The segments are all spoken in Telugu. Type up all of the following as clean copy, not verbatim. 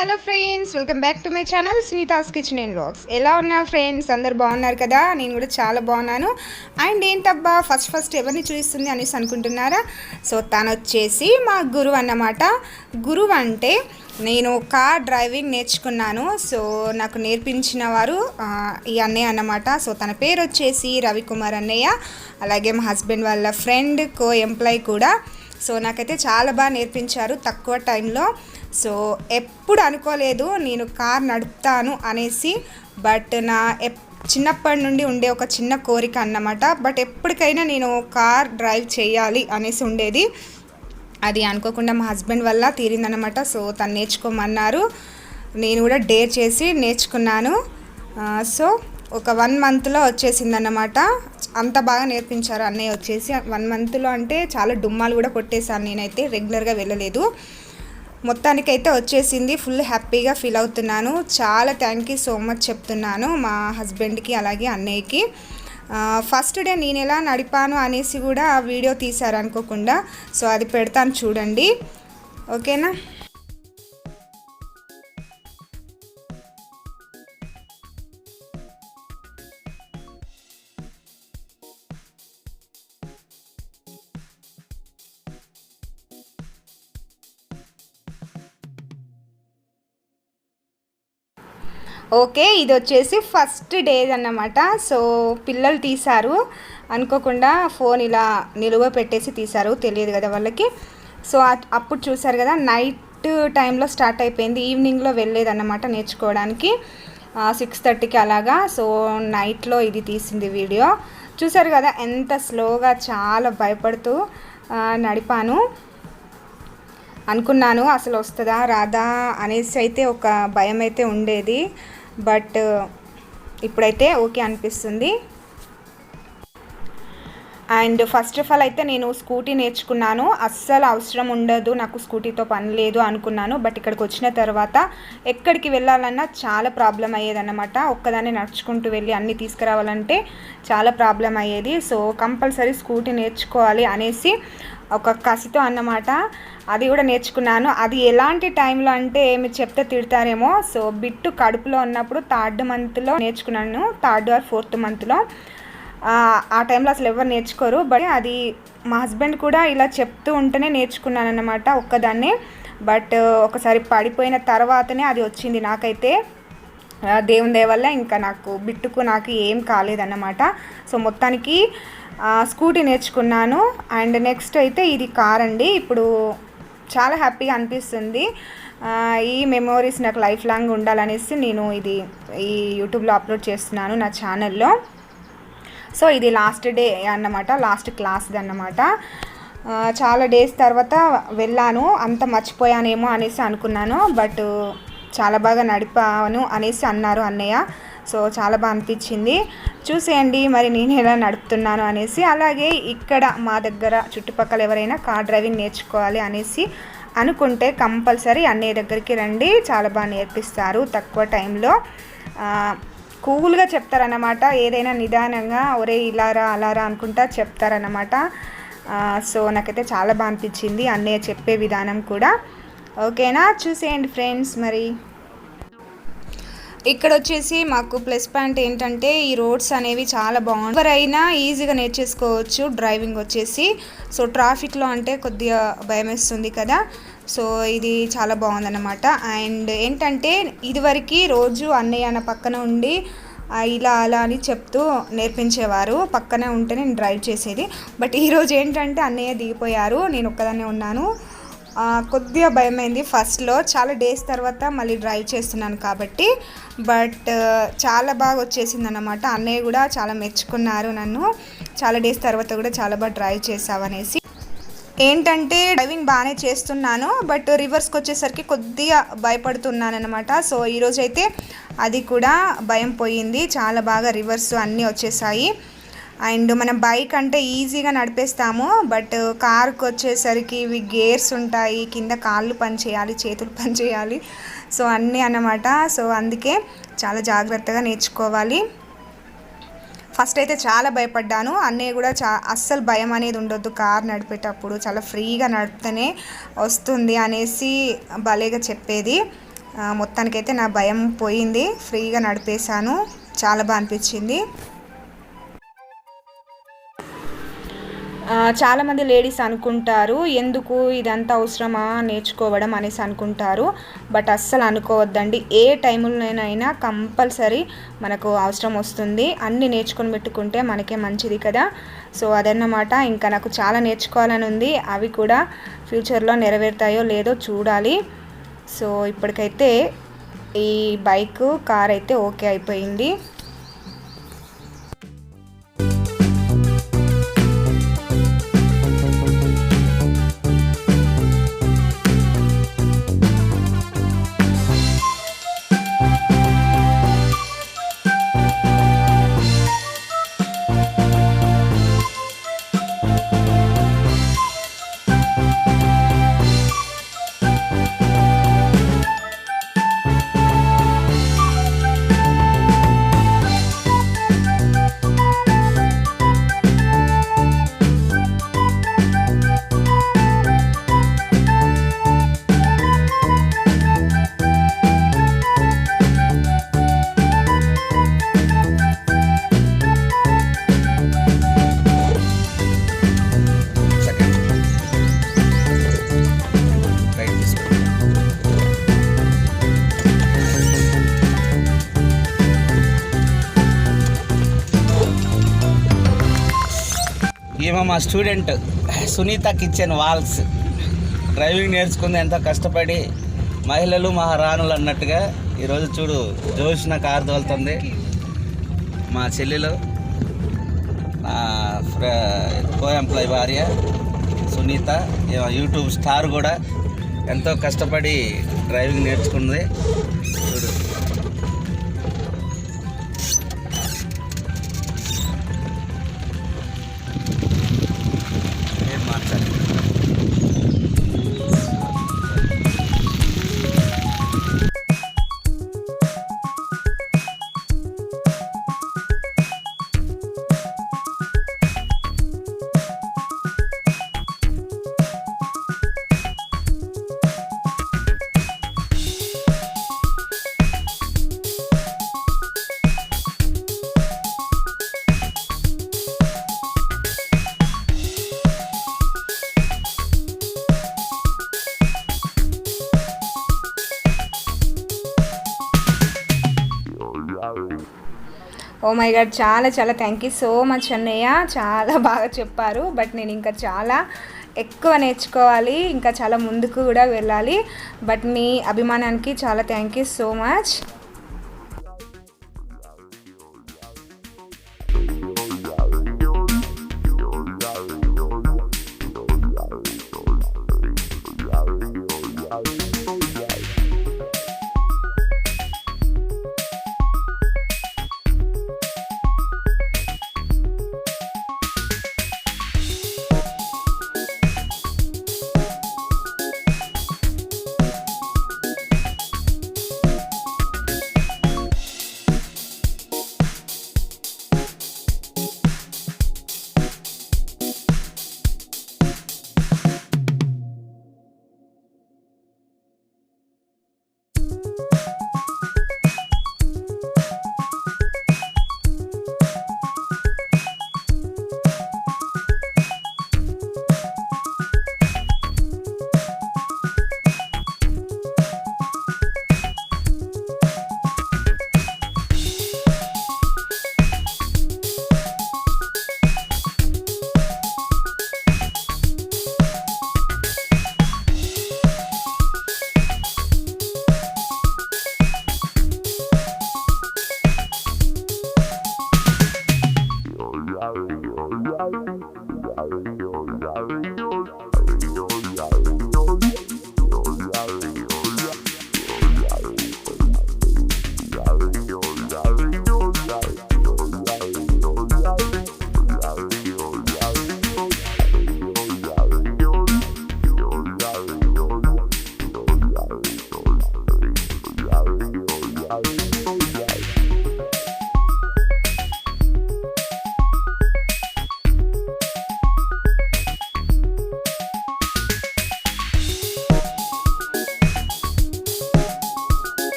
Hello friends, welcome back to my channel Sunita's kitchen and vlogs. ఎలా ఉన్నారు ఫ్రెండ్స్? అందరు బాగున్నారు కదా? నేను కూడా చాలా బాగున్నాను. అండ్ ఏంటబ్బా ఫస్ట్ ఎవరిని చూపిస్తుంది అనేసి అనుకుంటున్నారా? సో తను వచ్చేసి మా గురువు అన్నమాట. గురువు అంటే నేను కార్ డ్రైవింగ్ నేర్చుకున్నాను. సో నాకు నేర్పించిన వారు ఈ అన్నయ్య అన్నమాట. సో తన పేరు వచ్చేసి రవికుమార్ అన్నయ్య. అలాగే మా హస్బెండ్ వాళ్ళ ఫ్రెండ్ కో ఎంప్లాయ్ కూడా. సో నాకైతే చాలా బాగా నేర్పించారు తక్కువ టైంలో. సో ఎప్పుడు అనుకోలేదు నేను కార్ నడుపుతాను అనేసి. బట్ నా చిన్నప్పటి నుండి ఉండే ఒక చిన్న కోరిక అన్నమాట. బట్ ఎప్పటికైనా నేను కార్ డ్రైవ్ చేయాలి అనేసి ఉండేది. అది అనుకోకుండా మా హస్బెండ్ వల్ల తీరిందనమాట. సో తను నేర్చుకోమన్నారు, నేను కూడా డేర్ చేసి నేర్చుకున్నాను. సో ఒక 1 మంత్లో వచ్చేసిందన్నమాట. అంత బాగా నేర్పించారు అన్నయ్య వచ్చేసి. 1 మంత్లో అంటే చాలా డుమ్మాలు కూడా కొట్టేశాను. నేనైతే రెగ్యులర్గా వెళ్ళలేదు. మొత్తానికైతే వచ్చేసింది. ఫుల్ హ్యాపీగా ఫీల్ అవుతున్నాను. చాలా థ్యాంక్ యూ సో మచ్ చెప్తున్నాను మా హస్బెండ్కి అలాగే అన్నయ్యకి. ఫస్ట్ డే నేను ఎలా నడిపాను అనేసి కూడా ఆ వీడియో తీశారు అనుకోకుండా. సో అది పెడతాను చూడండి, ఓకేనా? ఓకే, ఇది వచ్చేసి ఫస్ట్ డే అన్నమాట. సో పిల్లలు తీశారు అనుకోకుండా, ఫోన్ ఇలా నిలువ పెట్టేసి తీశారు, తెలియదు కదా వాళ్ళకి. సో అప్పుడు చూసారు కదా, నైట్ టైంలో స్టార్ట్ అయిపోయింది. ఈవినింగ్లో వెళ్ళేదన్నమాట నేర్చుకోవడానికి 6:30కి అలాగా. సో నైట్లో ఇది తీసింది వీడియో. చూసారు కదా ఎంత స్లోగా, చాలా భయపడుతూ నడిపాను. అనుకున్నాను అసలు వస్తుందా రాదా అనేసి అయితే ఒక భయం అయితే ఉండేది. బట్ ఇప్పుడైతే ఓకే అనిపిస్తుంది. అండ్ ఫస్ట్ ఆఫ్ ఆల్ అయితే నేను స్కూటీ నేర్చుకున్నాను. అస్సలు అవసరం ఉండదు, నాకు స్కూటీతో పని లేదు అనుకున్నాను. బట్ ఇక్కడికి వచ్చిన తర్వాత ఎక్కడికి వెళ్ళాలన్నా చాలా ప్రాబ్లం అయ్యేదన్నమాట. ఒక్కదాన్ని నడుచుకుంటూ వెళ్ళి అన్నీ తీసుకురావాలంటే చాలా ప్రాబ్లం అయ్యేది. సో కంపల్సరీ స్కూటీ నేర్చుకోవాలి అనేసి ఒక కసితో అన్నమాట అది కూడా నేర్చుకున్నాను. అది ఎలాంటి టైంలో అంటే మీరు చెప్తే తిడతారేమో. సో బిట్టు కడుపులో ఉన్నప్పుడు 3rd మంత్లో నేర్చుకున్నాను, 3rd or 4th మంత్లో. ఆ టైంలో అసలు ఎవరు నేర్చుకోరు. బట్ అది మా హస్బెండ్ కూడా ఇలా చెప్తూ ఉంటేనే నేర్చుకున్నాను అన్నమాట ఒక్కదాన్నే. బట్ ఒకసారి పడిపోయిన తర్వాతనే అది వచ్చింది నాకైతే. దేవుని దయ వల్ల ఇంకా నాకు బిట్టుకు నాకు ఏం కాలేదన్నమాట. సో మొత్తానికి స్కూటీ నేర్చుకున్నాను. అండ్ నెక్స్ట్ అయితే ఇది కార్ అండి. ఇప్పుడు చాలా హ్యాపీగా అనిపిస్తుంది. ఈ మెమోరీస్ నాకు లైఫ్ లాంగ్ ఉండాలనేసి నేను ఇది ఈ యూట్యూబ్లో అప్లోడ్ చేస్తున్నాను నా ఛానల్లో. సో ఇది లాస్ట్ డే అన్నమాట, లాస్ట్ క్లాస్ది అన్నమాట. చాలా డేస్ తర్వాత వెళ్ళాను, అంత మర్చిపోయానేమో అనేసి అనుకున్నాను. బట్ చాలా బాగా నడిపాను అనేసి అన్నారు అన్నయ్య. సో చాలా బాగా అనిపించింది. చూసేయండి మరి నేను ఎలా నడుపుతున్నాను అనేసి. అలాగే ఇక్కడ మా దగ్గర చుట్టుపక్కల ఎవరైనా కార్ డ్రైవింగ్ నేర్చుకోవాలి అనేసి అనుకుంటే కంపల్సరీ అన్నయ్య దగ్గరికి రండి. చాలా బాగా నేర్పిస్తారు తక్కువ టైంలో. కూల్గా చెప్తారన్నమాట. ఏదైనా నిదానంగా ఒరే ఇలారా అలారా అనుకుంటా చెప్తారన్నమాట. సో నాకైతే చాలా బాగా అనిపించింది అన్నయ్య చెప్పే విధానం కూడా. ఓకేనా, చూసేయండి ఫ్రెండ్స్. మరి ఇక్కడ వచ్చేసి మాకు ప్లస్ పాయింట్ ఏంటంటే ఈ రోడ్స్ అనేవి చాలా బాగుంటాయి. ఎవరైనా ఈజీగా నేర్చేసుకోవచ్చు డ్రైవింగ్ వచ్చేసి. సో ట్రాఫిక్లో అంటే కొద్దిగా భయం వేస్తుంది కదా. సో ఇది చాలా బాగుందన్నమాట. అండ్ ఏంటంటే ఇదివరకు రోజు అన్నయ్య నా పక్కన ఉండి ఇలా అలా అని చెప్తూ నేర్పించేవారు. పక్కనే ఉంటే నేను డ్రైవ్ చేసేది. బట్ ఈరోజు ఏంటంటే అన్నయ్య దిగిపోయారు, నేను ఒక్కదాన్నే ఉన్నాను. కొద్దిగా భయమైంది ఫస్ట్లో. చాలా డేస్ తర్వాత మళ్ళీ డ్రైవ్ చేస్తున్నాను కాబట్టి. బట్ చాలా బాగా వచ్చేసింది అన్నమాట. అన్నయ్య కూడా చాలా మెచ్చుకున్నారు నన్ను. చాలా డేస్ తర్వాత కూడా చాలా బాగా డ్రైవ్ చేసావనేసి. ఏంటంటే డ్రైవింగ్ బాగానే చేస్తున్నాను, బట్ రివర్స్కి వచ్చేసరికి కొద్దిగా భయపడుతున్నాను అనమాట. సో ఈరోజు అయితే అది కూడా భయం పోయింది. చాలా బాగా రివర్స్ అన్నీ వచ్చేసాయి. అండ్ మనం బైక్ అంటే ఈజీగా నడిపేస్తాము. బట్ కార్కి వచ్చేసరికి ఇవి గేర్స్ ఉంటాయి, కింద కాళ్ళు పని చేయాలి, చేతులు పని చేయాలి. సో అన్నీ అన్నమాట. సో అందుకే చాలా జాగ్రత్తగా నేర్చుకోవాలి. ఫస్ట్ అయితే చాలా భయపడ్డాను. అన్నయ్య కూడా అస్సలు భయం అనేది ఉండొద్దు కార్ నడిపేటప్పుడు, చాలా ఫ్రీగా నడిపితేనే వస్తుంది అనేసి భలేగా చెప్పేది. మొత్తానికైతే నా భయం పోయింది, ఫ్రీగా నడిపేశాను, చాలా బాగా అనిపించింది. చాలామంది లేడీస్ అనుకుంటారు ఎందుకు ఇదంతా అవసరమా నేర్చుకోవడం అనేసి అనుకుంటారు. బట్ అస్సలు అనుకోవద్దండి. ఏ టైంలోనైనా కంపల్సరీ మనకు అవసరం వస్తుంది. అన్నీ నేర్చుకొని పెట్టుకుంటే మనకే మంచిది కదా. సో అదన్నమాట. ఇంకా నాకు చాలా నేర్చుకోవాలని ఉంది. అవి కూడా ఫ్యూచర్లో నెరవేరుతాయో లేదో చూడాలి. సో ఇప్పటికైతే ఈ బైక్ కార్ అయితే ఓకే అయిపోయింది. ఈమె మా student Sunitha kitchen walls. Driving నేర్చుకుంది ఎంతో కష్టపడి, మహిళలు మహారాణులు అన్నట్టుగా. ఈరోజు చూడు జోష్న కారు తోలుతుంది. మా చెల్లెలు నా కో ఎంప్లాయ్ భార్య సునీత, యూట్యూబ్ స్టార్ కూడా, ఎంతో కష్టపడి డ్రైవింగ్ నేర్చుకుంది. చూడు ఓ మై గాడ్, చాలా చాలా థ్యాంక్ యూ సో మచ్ అన్నయ్య, చాలా బాగా చెప్పారు. బట్ నేను ఇంకా చాలా ఎక్కువ నేర్చుకోవాలి, ఇంకా చాలా ముందుకు కూడా వెళ్ళాలి. బట్ మీ అభిమానానికి చాలా thank you so much.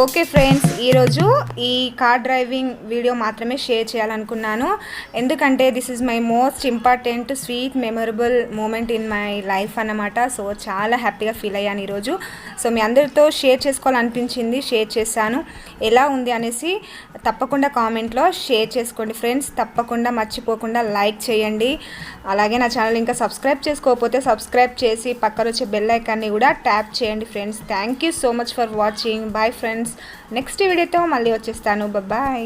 Okay friends, ఈరోజు ఈ కార్ డ్రైవింగ్ వీడియో మాత్రమే షేర్ చేయాలనుకున్నాను. ఎందుకంటే this is my most important sweet memorable moment in my life అన్నమాట. సో చాలా హ్యాపీగా ఫీల్ అయ్యాను ఈరోజు. సో మీ అందరితో షేర్ చేసుకోవాలనిపించింది, షేర్ చేశాను. ఎలా ఉంది అనేసి తప్పకుండా కామెంట్లో షేర్ చేసుకోండి ఫ్రెండ్స్. తప్పకుండా మర్చిపోకుండా లైక్ చేయండి. అలాగే నా ఛానల్ ఇంకా సబ్స్క్రైబ్ చేసుకోకపోతే సబ్స్క్రైబ్ చేసి పక్కన వచ్చే బెల్ ఐకాన్ని కూడా ట్యాప్ చేయండి friends. Thank you so much for watching. Bye friends. Next వీడియోతో మళ్ళీ వచ్చేస్తాను. బాయ్.